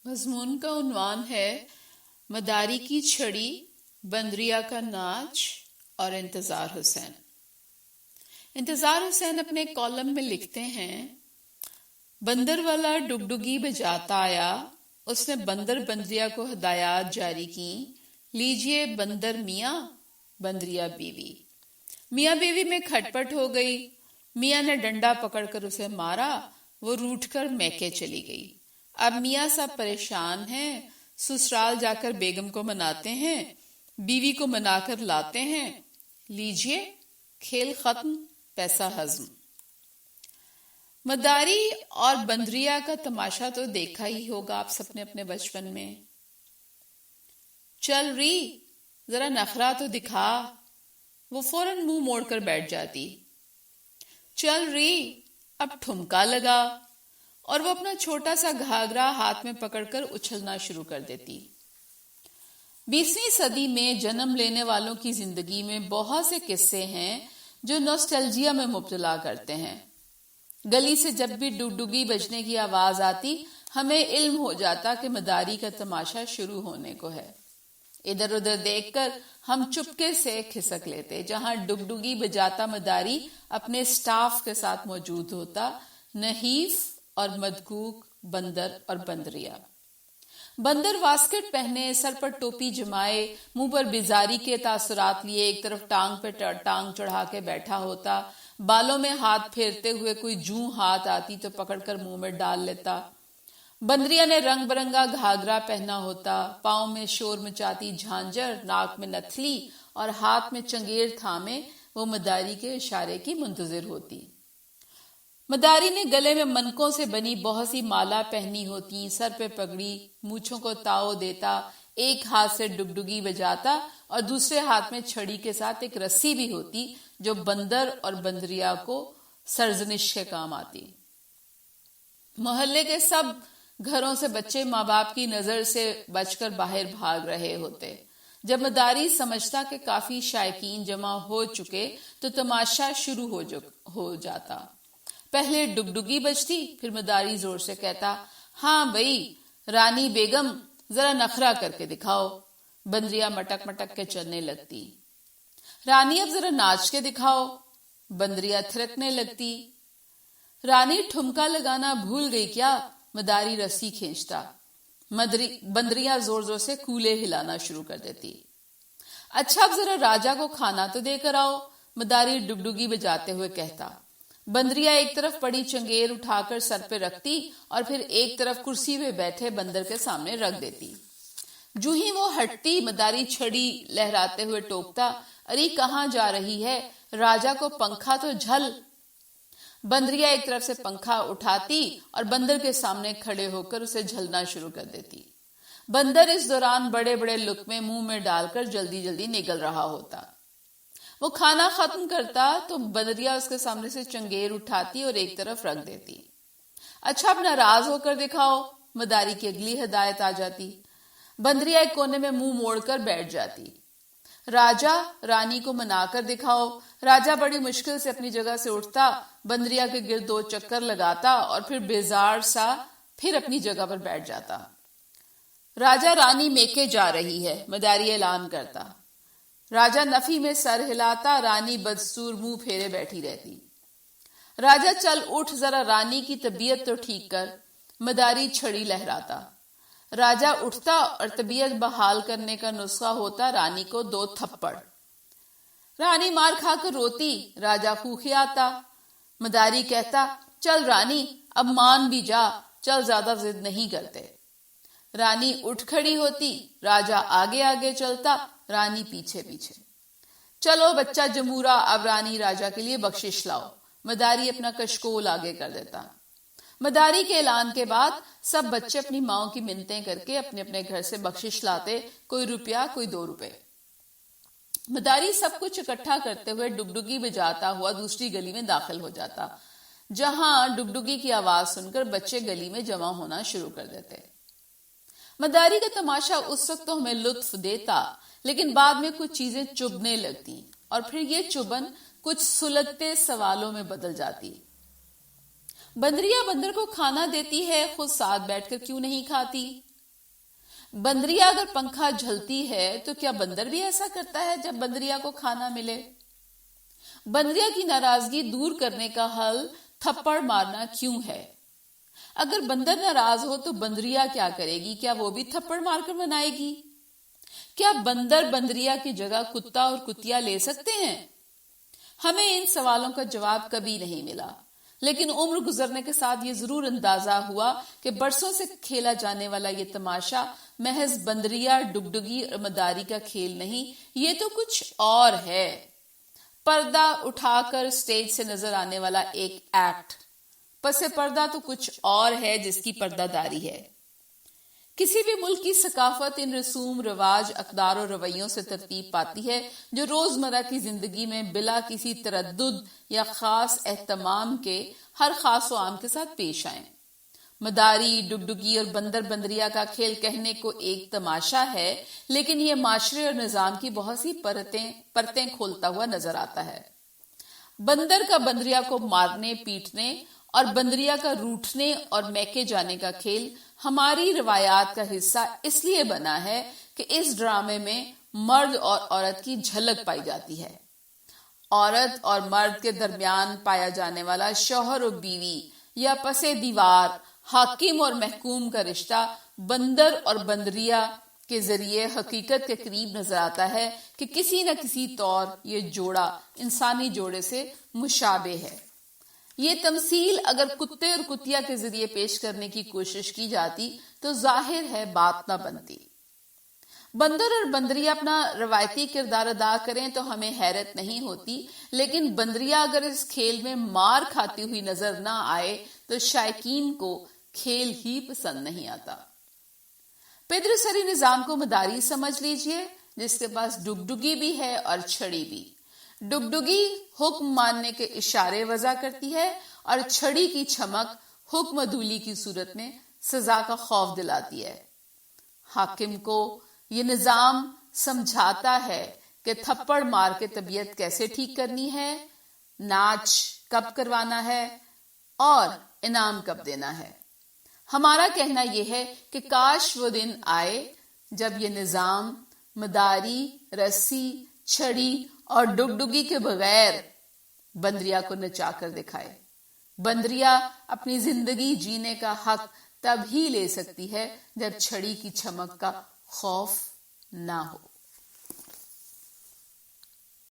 मजमून का उन्वान है मदारी की छड़ी, बंदरिया का नाच और इंतजार हुसैन। इंतजार हुसैन अपने कॉलम में लिखते हैं, बंदर वाला डुगडुगी बजाता आया, उसने बंदर बंदरिया को हदायत जारी की, लीजिए बंदर मियाँ बंदरिया बीवी। मियाँ बीवी में खटपट हो गई। मियाँ ने डंडा पकड़कर उसे मारा, वो रूठकर मैके चली गई। अब मियाँ सब परेशान हैं, ससुराल जाकर बेगम को मनाते हैं, बीवी को मनाकर लाते हैं, लीजिए खेल खत्म, पैसा हजम। मदारी और बंदरिया का तमाशा तो देखा ही होगा आप सबने अपने बचपन में। चल री जरा नखरा तो दिखा, वो फौरन मुंह मोड़कर बैठ जाती। चल री अब ठुमका लगा, और वो अपना छोटा सा घाघरा हाथ में पकड़कर उछलना शुरू कर देती। 20वीं सदी में जन्म लेने वालों की जिंदगी में बहुत से किस्से हैं जो नॉस्टैल्जिया में मुब्तला करते हैं। गली से जब भी डुगडुगी बजने की आवाज आती, हमें इल्म हो जाता कि मदारी का तमाशा शुरू होने को है। इधर उधर देखकर हम चुपके से खिसक लेते, जहां डुगडुगी बजाता मदारी अपने स्टाफ के साथ मौजूद होता, नहीफ और मदकूक बंदर और बंदरिया। बंदर वास्केट पहने, सर पर टोपी जमाए, मुंह पर बिजारी के तासुरात लिए एक तरफ टांग पे टांग चढ़ा के बैठा होता। बालों में हाथ फेरते हुए कोई जूं हाथ आती तो पकड़कर मुंह में डाल लेता। बंदरिया ने रंग बिरंगा घाघरा पहना होता, पांव में शोर मचाती झांझर, नाक में नथली और हाथ में चंगेर थामे वो मदारी के इशारे की मुंतजिर होती। मदारी ने गले में मनकों से बनी बहुत सी माला पहनी होती, सर पे पगड़ी, मूछों को ताव देता, एक हाथ से डुगडुगी बजाता और दूसरे हाथ में छड़ी के साथ एक रस्सी भी होती जो बंदर और बंदरिया को सरजनिश के काम आती। मोहल्ले के सब घरों से बच्चे माँ बाप की नजर से बचकर बाहर भाग रहे होते। जब मदारी समझता कि काफी शायकीन जमा हो चुके तो तमाशा शुरू हो जाता। पहले डुगडुगी बजती, फिर मदारी जोर से कहता, हाँ भाई रानी बेगम जरा नखरा करके दिखाओ। बंदरिया मटक मटक के चलने लगती। रानी अब जरा नाच के दिखाओ। बंदरिया थिरकने लगती। रानी ठुमका लगाना भूल गई क्या? मदारी रस्सी खींचता। बंदरिया जोर जोर से कूले हिलाना शुरू कर देती। अच्छा अब जरा राजा को खाना तो देकर आओ, मदारी डुगडुगी बजाते हुए कहता। बंदरिया एक तरफ पड़ी चंगेर उठाकर सर पे रखती और फिर एक तरफ कुर्सी पे बैठे बंदर के सामने रख देती। जूं ही वो हटती, मदारी छड़ी लहराते हुए टोकता, अरे कहाँ जा रही है, राजा को पंखा तो झल। बंदरिया एक तरफ से पंखा उठाती और बंदर के सामने खड़े होकर उसे झलना शुरू कर देती। बंदर इस दौरान बड़े बड़े लुक़मे मुंह में डालकर जल्दी जल्दी निगल रहा होता। वो खाना खत्म करता तो बंदरिया उसके सामने से चंगेर उठाती और एक तरफ रख देती। अच्छा अब नाराज होकर दिखाओ, मदारी की अगली हिदायत आ जाती। बंदरिया एक कोने में मुंह मोड़कर बैठ जाती। राजा रानी को मनाकर दिखाओ। राजा बड़ी मुश्किल से अपनी जगह से उठता, बंदरिया के गिर्द 2 चक्कर लगाता और फिर बेजार सा फिर अपनी जगह पर बैठ जाता। राजा रानी मेके जा रही है, मदारी ऐलान करता। राजा नफी में सर हिलाता, रानी बदस्तूर मुंह फेरे बैठी रहती। राजा चल उठ, जरा रानी की तबीयत तो ठीक कर, मदारी छड़ी लहराता। राजा उठता और तबीयत बहाल करने का नुस्खा होता रानी को 2 थप्पड़। रानी मार खाकर रोती, राजा खूखियाता। मदारी कहता, चल रानी अब मान भी जा, चल ज्यादा जिद नहीं करते। रानी उठ खड़ी होती, राजा आगे आगे चलता, रानी पीछे पीछे। चलो बच्चा जमूरा, अब रानी राजा के लिए बख्शिश लाओ। मदारी अपना कशकोल आगे कर देता। मदारी के ऐलान के बाद सब बच्चे अपनी माओ की मिन्नतें करके अपने अपने घर से बख्शिश लाते, कोई रुपया कोई 2 रुपए। मदारी सब कुछ इकट्ठा करते हुए डुगडुगी बजाता हुआ दूसरी गली में दाखिल हो जाता, जहां डुगडुगी की आवाज सुनकर बच्चे गली में जमा होना शुरू कर देते। मदारी का तमाशा उस वक्त तो हमें लुत्फ देता, लेकिन बाद में कुछ चीजें चुभने लगती और फिर ये चुभन कुछ सुलगते सवालों में बदल जाती। बंदरिया बंदर को खाना देती है, खुद साथ बैठकर क्यों नहीं खाती? बंदरिया अगर पंखा झलती है तो क्या बंदर भी ऐसा करता है जब बंदरिया को खाना मिले? बंदरिया की नाराजगी दूर करने का हल थप्पड़ मारना क्यों है? अगर बंदर नाराज हो तो बंदरिया क्या करेगी? क्या वो भी थप्पड़ मारकर मनाएगी? क्या बंदर बंदरिया की जगह कुत्ता और कुतिया ले सकते हैं? हमें इन सवालों का जवाब कभी नहीं मिला, लेकिन उम्र गुजरने के साथ ये जरूर अंदाजा हुआ कि बरसों से खेला जाने वाला ये तमाशा महज बंदरिया, डुगडुगी और मदारी का खेल नहीं, ये तो कुछ और है। पर्दा उठाकर स्टेज से नजर आने वाला एक एक्ट, पसे पर्दा तो कुछ और है जिसकी पर्दादारी है। किसी भी मुल्क की सकाफत इन रसूम, रिवाज, अक़दार और रवैयों से तरतीब पाती है जो रोजमर्रा की जिंदगी में बिला किसी तरद्दुद या खास एहतमाम के हर खास व आम के साथ पेश आए। मदारी, डुगडुगी और बंदर बंदरिया का खेल कहने को एक तमाशा है, लेकिन ये माशरे और निजाम की बहुत सी परतें खोलता हुआ नजर आता है। बंदर का बंदरिया को मारने, पीटने और बंदरिया का रूठने और मैके जाने का खेल हमारी रिवायात का हिस्सा इसलिए बना है कि इस ड्रामे में मर्द और औरत की झलक पाई जाती है। औरत और मर्द के दरमियान पाया जाने वाला शौहर और बीवी या पसे दीवार, हाकिम और महकूम का रिश्ता बंदर और बंदरिया के जरिए हकीकत के करीब नजर आता है कि किसी न किसी तौर ये जोड़ा इंसानी जोड़े से मुशाबे है। ये तमसील अगर कुत्ते और कुतिया के जरिए पेश करने की कोशिश की जाती तो जाहिर है बात ना बनती। बंदर और बंदरिया अपना रवायती किरदार अदा करें तो हमें हैरत नहीं होती, लेकिन बंदरिया अगर इस खेल में मार खाती हुई नजर ना आए तो शायकीन को खेल ही पसंद नहीं आता। पेदरसरी निजाम को मदारी समझ लीजिए, जिसके पास डुगडुगी भी है और छड़ी भी। डुगडुगी हुक्म मानने के इशारे वजह करती है और छड़ी की चमक हुक्म अदूली की सूरत में सजा का खौफ दिलाती है। हाकिम को ये निजाम समझाता है कि थप्पड़ मार के तबीयत कैसे ठीक करनी है, नाच कब करवाना है और इनाम कब देना है। हमारा कहना यह है कि काश वो दिन आए जब ये निजाम मदारी, रस्सी, छड़ी और डुगडुगी के बगैर बंदरिया को नचा कर दिखाए। बंदरिया अपनी जिंदगी जीने का हक तब ही ले सकती है जब छड़ी की चमक का खौफ ना हो।